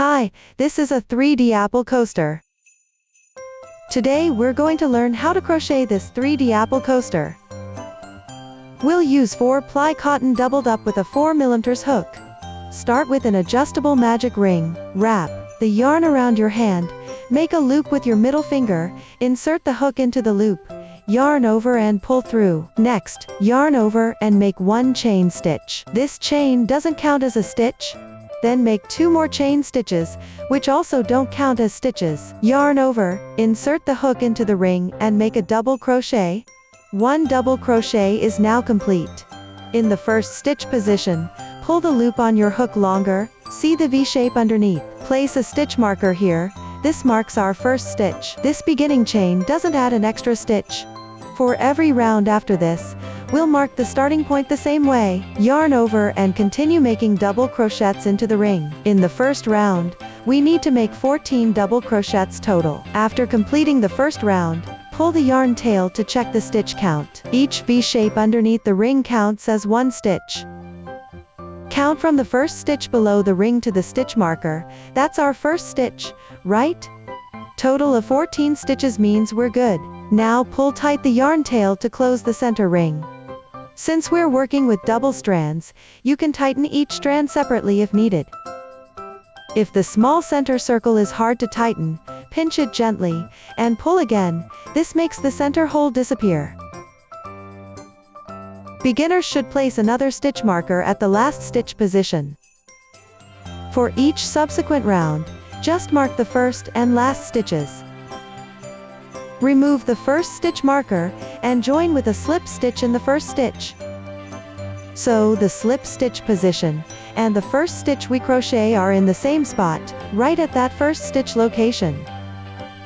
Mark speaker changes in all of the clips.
Speaker 1: Hi, this is a 3D apple coaster. Today we're going to learn how to crochet this 3D apple coaster. We'll use 4-ply cotton doubled up with a 4mm hook. Start with an adjustable magic ring, wrap the yarn around your hand, make a loop with your middle finger, insert the hook into the loop, yarn over and pull through. Next, yarn over and make 1 chain stitch. This chain doesn't count as a stitch. Then make 2 more chain stitches, which also don't count as stitches. Yarn over, insert the hook into the ring and make a double crochet. 1 double crochet is now complete. In the first stitch position, pull the loop on your hook longer, see the V shape underneath. Place a stitch marker here, this marks our first stitch. This beginning chain doesn't add an extra stitch. For every round after this, we'll mark the starting point the same way. Yarn over and continue making double crochets into the ring. In the first round, we need to make 14 double crochets total. After completing the first round, pull the yarn tail to check the stitch count. Each V shape underneath the ring counts as 1 stitch. Count from the first stitch below the ring to the stitch marker. That's our first stitch, right? Total of 14 stitches means we're good. Now pull tight the yarn tail to close the center ring. Since we're working with double strands, you can tighten each strand separately if needed. If the small center circle is hard to tighten, pinch it gently, and pull again. This makes the center hole disappear. Beginners should place another stitch marker at the last stitch position. For each subsequent round, just mark the first and last stitches. Remove the first stitch marker, and join with a slip stitch in the first stitch. So the slip stitch position, and the first stitch we crochet are in the same spot, right at that first stitch location.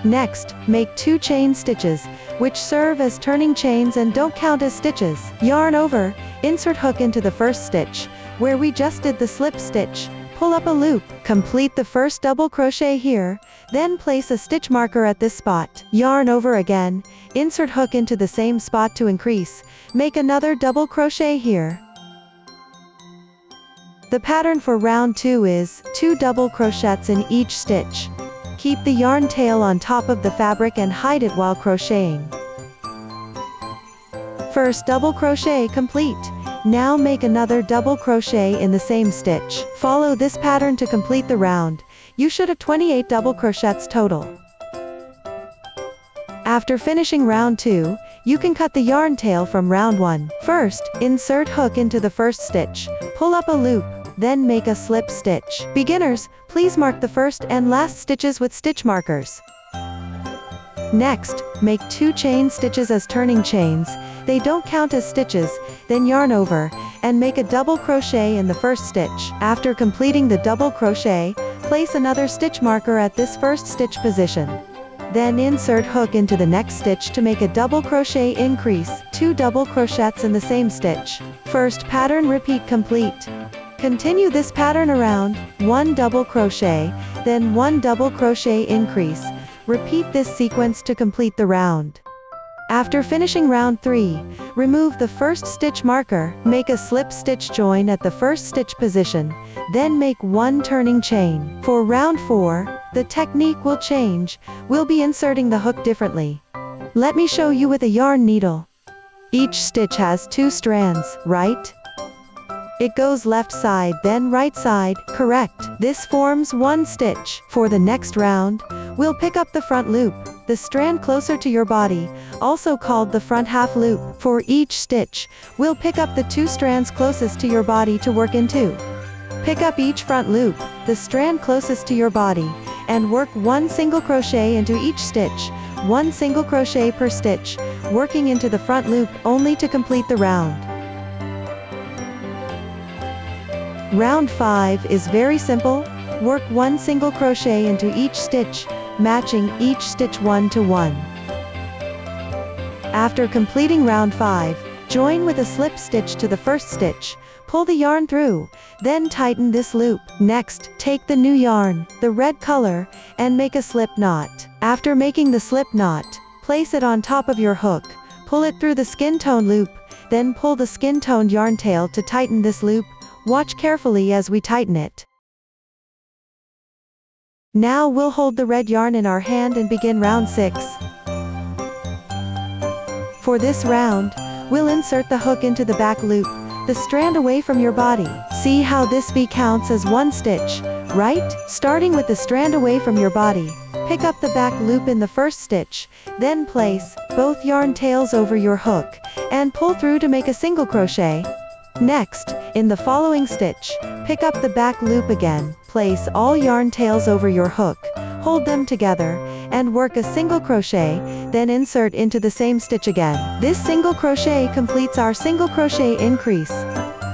Speaker 1: Next, make 2 chain stitches, which serve as turning chains and don't count as stitches. Yarn over, insert hook into the first stitch, where we just did the slip stitch. Pull up a loop, complete the first double crochet here, then place a stitch marker at this spot. Yarn over again, insert hook into the same spot to increase, make another double crochet here. The pattern for round 2 is 2 double crochets in each stitch. Keep the yarn tail on top of the fabric and hide it while crocheting. First double crochet complete. Now make another double crochet in the same stitch. Follow this pattern to complete the round. You should have 28 double crochets total. After finishing round 2, you can cut the yarn tail from round 1. First, insert hook into the first stitch, pull up a loop, then make a slip stitch. Beginners, please mark the first and last stitches with stitch markers. Next, make 2 chain stitches as turning chains. They don't count as stitches. Then yarn over, and make a double crochet in the first stitch. After completing the double crochet, place another stitch marker at this first stitch position. Then insert hook into the next stitch to make a double crochet increase, 2 double crochets in the same stitch. First pattern repeat complete. Continue this pattern around, 1 double crochet, then 1 double crochet increase. Repeat this sequence to complete the round. After finishing round 3, remove the first stitch marker, make a slip stitch join at the first stitch position, then make 1 turning chain. For round 4, the technique will change. We'll be inserting the hook differently. Let me show you with a yarn needle. Each stitch has 2 strands, right? It goes left side then right side, correct. This forms 1 stitch. For the next round, we'll pick up the front loop, the strand closer to your body, also called the front half loop. For each stitch, we'll pick up the 2 strands closest to your body to work into. Pick up each front loop, the strand closest to your body, and work 1 single crochet into each stitch, 1 single crochet per stitch, working into the front loop only to complete the round. Round 5 is very simple. Work 1 single crochet into each stitch, matching each stitch 1 to 1. After completing round 5, join with a slip stitch to the first stitch, pull the yarn through, then tighten this loop. Next, take the new yarn, the red color, and make a slip knot. After making the slip knot, place it on top of your hook, pull it through the skin tone loop, then pull the skin toned yarn tail to tighten this loop. Watch carefully as we tighten it. Now we'll hold the red yarn in our hand and begin round 6. For this round, we'll insert the hook into the back loop, the strand away from your body. See how this V counts as one stitch, right? Starting with the strand away from your body, pick up the back loop in the first stitch, then place both yarn tails over your hook, and pull through to make a single crochet. Next, in the following stitch, pick up the back loop again, place all yarn tails over your hook, hold them together, and work a single crochet, then insert into the same stitch again. This single crochet completes our single crochet increase.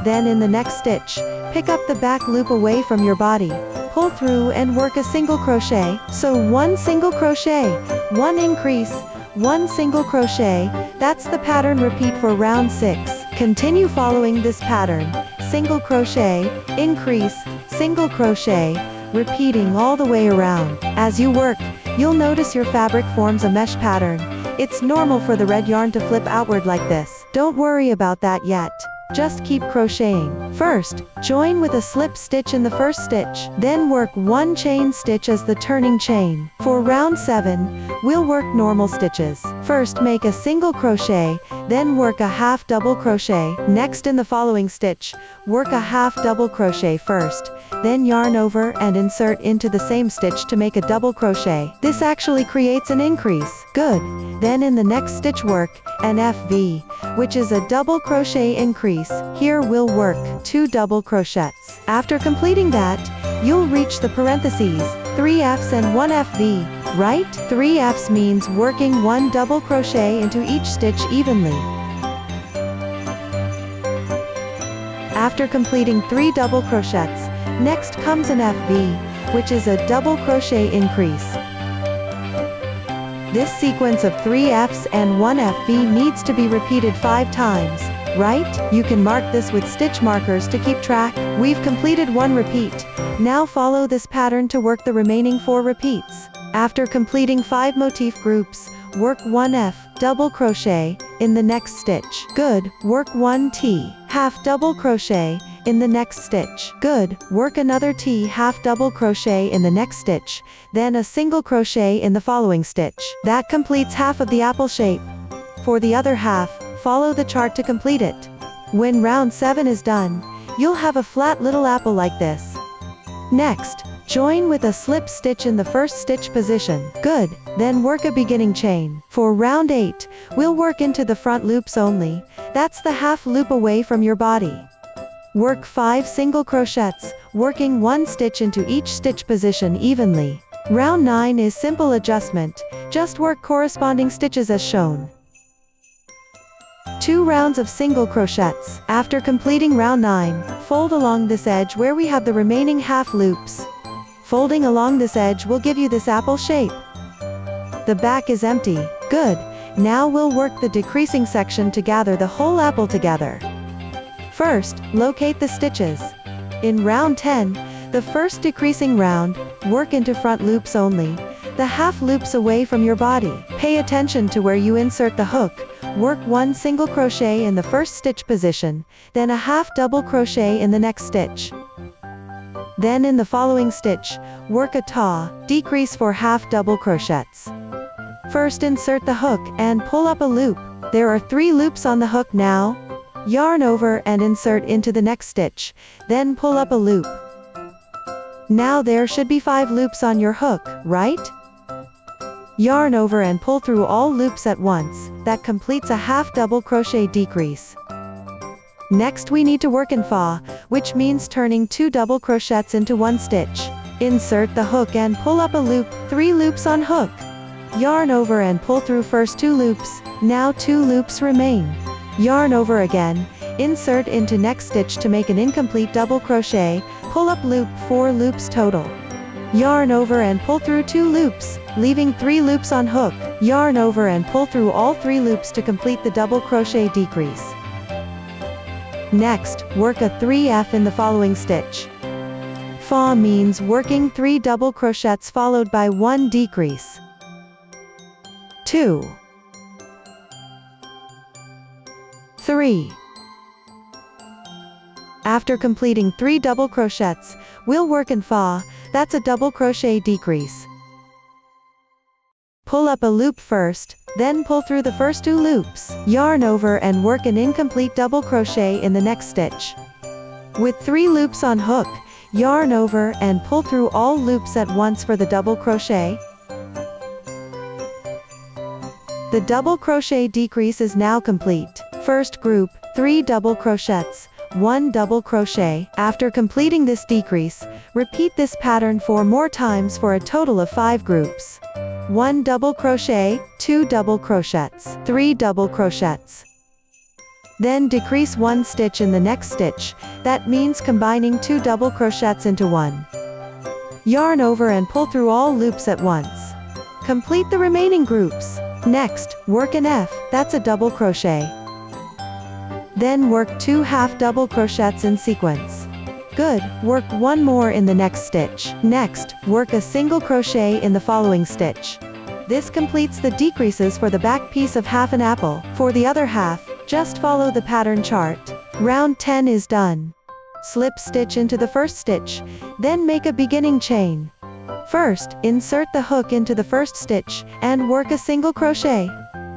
Speaker 1: Then in the next stitch, pick up the back loop away from your body, pull through and work a single crochet. So one single crochet, one increase, one single crochet. That's the pattern. Repeat for round 6. Continue following this pattern, single crochet, increase, single crochet, repeating all the way around. As you work, you'll notice your fabric forms a mesh pattern. It's normal for the red yarn to flip outward like this. Don't worry about that yet. Just keep crocheting. First, join with a slip stitch in the first stitch, then work one chain stitch as the turning chain. For round 7, we'll work normal stitches. First make a single crochet, then work a half double crochet. Next in the following stitch, work a half double crochet first, then yarn over and insert into the same stitch to make a double crochet. This actually creates an increase. Good. Then in the next stitch work an FV, which is a double crochet increase. Here we'll work 2 double crochets. After completing that, you'll reach the parentheses, 3 Fs and 1 FV, right? 3 Fs means working 1 double crochet into each stitch evenly. After completing 3 double crochets, next comes an FV, which is a double crochet increase. This sequence of 3 Fs and 1 FV needs to be repeated 5 times, right? You can mark this with stitch markers to keep track. We've completed 1 repeat. Now follow this pattern to work the remaining 4 repeats. After completing 5 motif groups, work 1 F, double crochet, in the next stitch. Good. Work 1 T, half double crochet, in the next stitch. Good. Work another T half double crochet in the next stitch, then a single crochet in the following stitch. That completes half of the apple shape. For the other half, follow the chart to complete it. When round 7 is done, you'll have a flat little apple like this. Next, join with a slip stitch in the first stitch position. Good. Then work a beginning chain. For round 8, we'll work into the front loops only. That's the half loop away from your body. Work 5 single crochets, working 1 stitch into each stitch position evenly. Round 9 is simple adjustment. Just work corresponding stitches as shown. 2 rounds of single crochets. After completing round 9, fold along this edge where we have the remaining half loops. Folding along this edge will give you this apple shape. The back is empty. Good. Now we'll work the decreasing section to gather the whole apple together. First, locate the stitches. In round 10, the first decreasing round, work into front loops only, the half loops away from your body. Pay attention to where you insert the hook. Work 1 single crochet in the first stitch position, then a half double crochet in the next stitch. Then in the following stitch, work a taw, decrease for half double crochets. First insert the hook and pull up a loop. There are 3 loops on the hook now. Yarn over and insert into the next stitch, then pull up a loop. Now there should be 5 loops on your hook, right? Yarn over and pull through all loops at once. That completes a half double crochet decrease. Next we need to work in fa, which means turning 2 double crochets into 1 stitch. Insert the hook and pull up a loop, 3 loops on hook. Yarn over and pull through first 2 loops, now 2 loops remain. Yarn over again, insert into next stitch to make an incomplete double crochet, pull up loop, 4 loops total. Yarn over and pull through 2 loops, leaving 3 loops on hook. Yarn over and pull through all 3 loops to complete the double crochet decrease. Next, work a 3F in the following stitch. Fa means working 3 double crochets followed by 1 decrease. 2, 3. After completing 3 double crochets, we'll work in fa, that's a double crochet decrease. Pull up a loop first, then pull through the first 2 loops. Yarn over and work an incomplete double crochet in the next stitch. With 3 loops on hook, yarn over and pull through all loops at once for the double crochet. The double crochet decrease is now complete. First group, 3 double crochets, 1 double crochet. After completing this decrease, repeat this pattern 4 more times for a total of 5 groups. 1 double crochet, 2 double crochets, 3 double crochets. Then decrease 1 stitch in the next stitch, that means combining 2 double crochets into 1. Yarn over and pull through all loops at once. Complete the remaining groups. Next, work an F, that's a double crochet. Then work 2 half double crochets in sequence. Good, work 1 more in the next stitch. Next, work a single crochet in the following stitch. This completes the decreases for the back piece of half an apple. For the other half, just follow the pattern chart. Round 10 is done. Slip stitch into the first stitch, then make a beginning chain. First, insert the hook into the first stitch, and work a single crochet.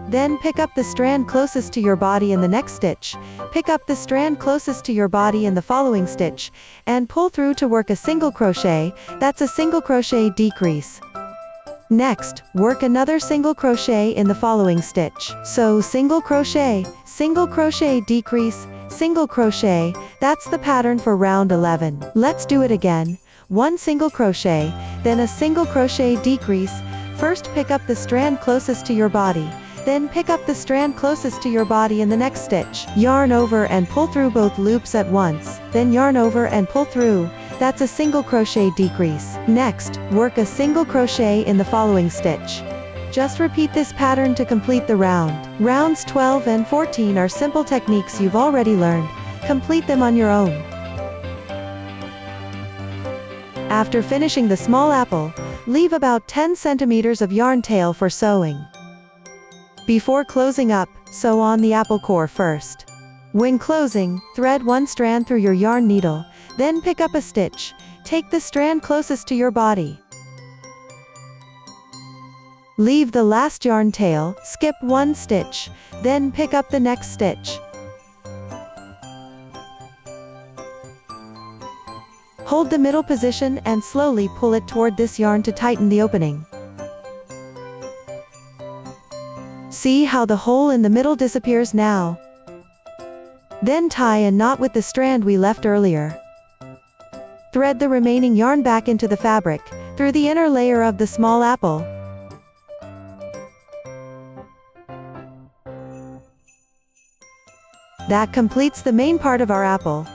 Speaker 1: Then pick up the strand closest to your body in the next stitch, pick up the strand closest to your body in the following stitch, and pull through to work a single crochet, that's a single crochet decrease. Next, work another single crochet in the following stitch. So single crochet decrease, single crochet, that's the pattern for round 11. Let's do it again. 1 single crochet, then a single crochet decrease. First pick up the strand closest to your body, then pick up the strand closest to your body in the next stitch. Yarn over and pull through both loops at once, then yarn over and pull through, that's a single crochet decrease. Next, work a single crochet in the following stitch. Just repeat this pattern to complete the round. Rounds 12 and 14 are simple techniques you've already learned. Complete them on your own. After finishing the small apple, leave about 10 centimeters of yarn tail for sewing. Before closing up, sew on the apple core first. When closing, thread 1 strand through your yarn needle, then pick up a stitch. Take the strand closest to your body. Leave the last yarn tail, skip 1 stitch, then pick up the next stitch. Hold the middle position and slowly pull it toward this yarn to tighten the opening. See how the hole in the middle disappears now. Then tie a knot with the strand we left earlier. Thread the remaining yarn back into the fabric, through the inner layer of the small apple. That completes the main part of our apple.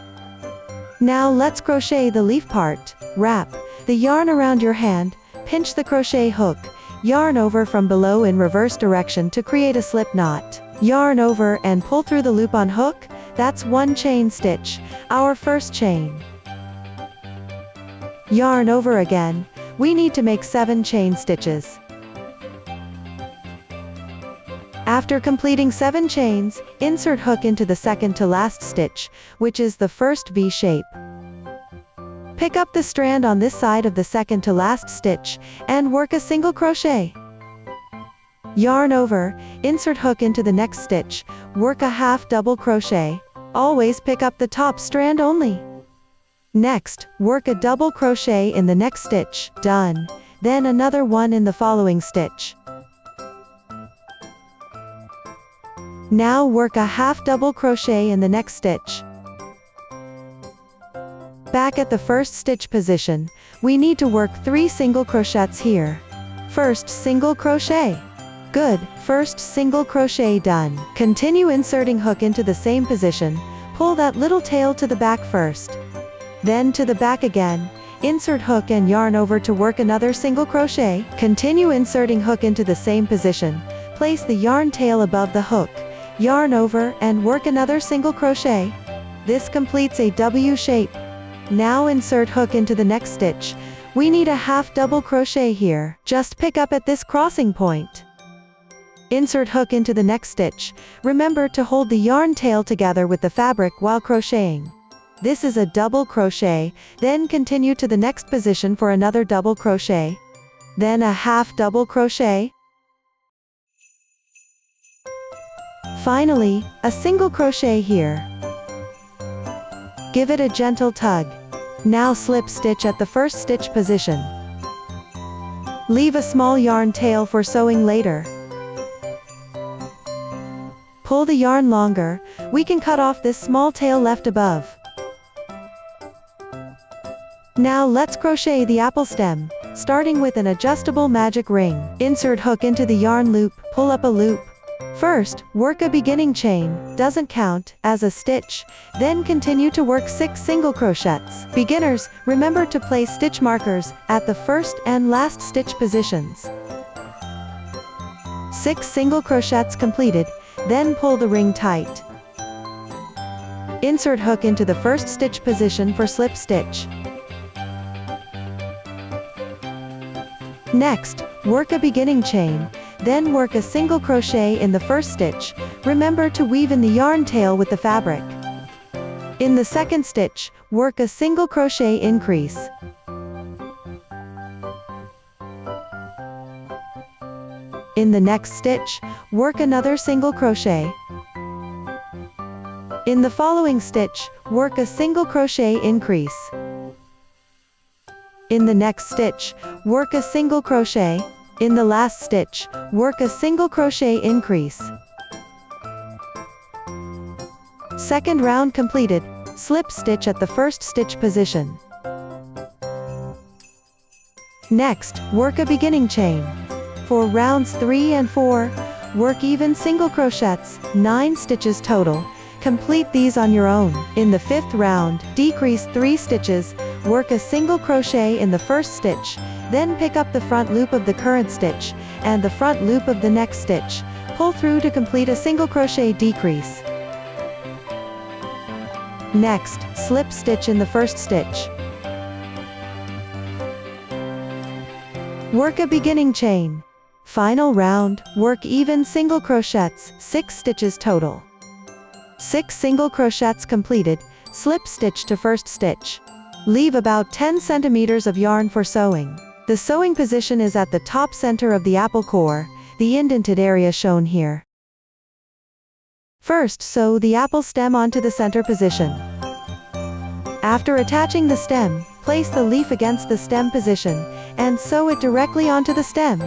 Speaker 1: Now let's crochet the leaf part. Wrap the yarn around your hand, pinch the crochet hook, yarn over from below in reverse direction to create a slip knot. Yarn over and pull through the loop on hook, that's 1 chain stitch, our first chain. Yarn over again, we need to make 7 chain stitches. After completing 7 chains, insert hook into the second to last stitch, which is the first V shape. Pick up the strand on this side of the second to last stitch, and work a single crochet. Yarn over, insert hook into the next stitch, work a half double crochet. Always pick up the top strand only. Next, work a double crochet in the next stitch, done. Then another one in the following stitch. Now work a half double crochet in the next stitch. Back at the first stitch position, we need to work 3 single crochets here. First single crochet. Good, first single crochet done. Continue inserting hook into the same position, pull that little tail to the back first. Then to the back again, insert hook and yarn over to work another single crochet. Continue inserting hook into the same position, place the yarn tail above the hook, yarn over and work another single crochet. This completes a W shape. Now insert hook into the next stitch. We need a half double crochet here. Just pick up at this crossing point. Insert hook into the next stitch. Remember to hold the yarn tail together with the fabric while crocheting. This is a double crochet, then continue to the next position for another double crochet. Then a half double crochet. Finally, a single crochet here. Give it a gentle tug. Now slip stitch at the first stitch position. Leave a small yarn tail for sewing later. Pull the yarn longer, we can cut off this small tail left above. Now let's crochet the apple stem, starting with an adjustable magic ring. Insert hook into the yarn loop, pull up a loop. First, work a beginning chain, doesn't count, as a stitch, then continue to work 6 single crochets. Beginners, remember to place stitch markers at the first and last stitch positions. 6 single crochets completed, then pull the ring tight. Insert hook into the first stitch position for slip stitch. Next, work a beginning chain, then work a single crochet in the first stitch. Remember to weave in the yarn tail with the fabric. In the second stitch, work a single crochet increase. In the next stitch, work another single crochet. In the following stitch, work a single crochet increase. In the next stitch, work a single crochet. In the last stitch, work a single crochet increase. Second round completed, slip stitch at the first stitch position. Next, work a beginning chain. For rounds 3 and 4, work even single crochets, 9 stitches total. Complete these on your own. In the 5th round, decrease 3 stitches, work a single crochet in the first stitch, then pick up the front loop of the current stitch, and the front loop of the next stitch. Pull through to complete a single crochet decrease. Next, slip stitch in the first stitch. Work a beginning chain. Final round, work even single crochets, 6 stitches total. 6 single crochets completed, slip stitch to first stitch. Leave about 10 centimeters of yarn for sewing. The sewing position is at the top center of the apple core, the indented area shown here. First, sew the apple stem onto the center position. After attaching the stem, place the leaf against the stem position, and sew it directly onto the stem.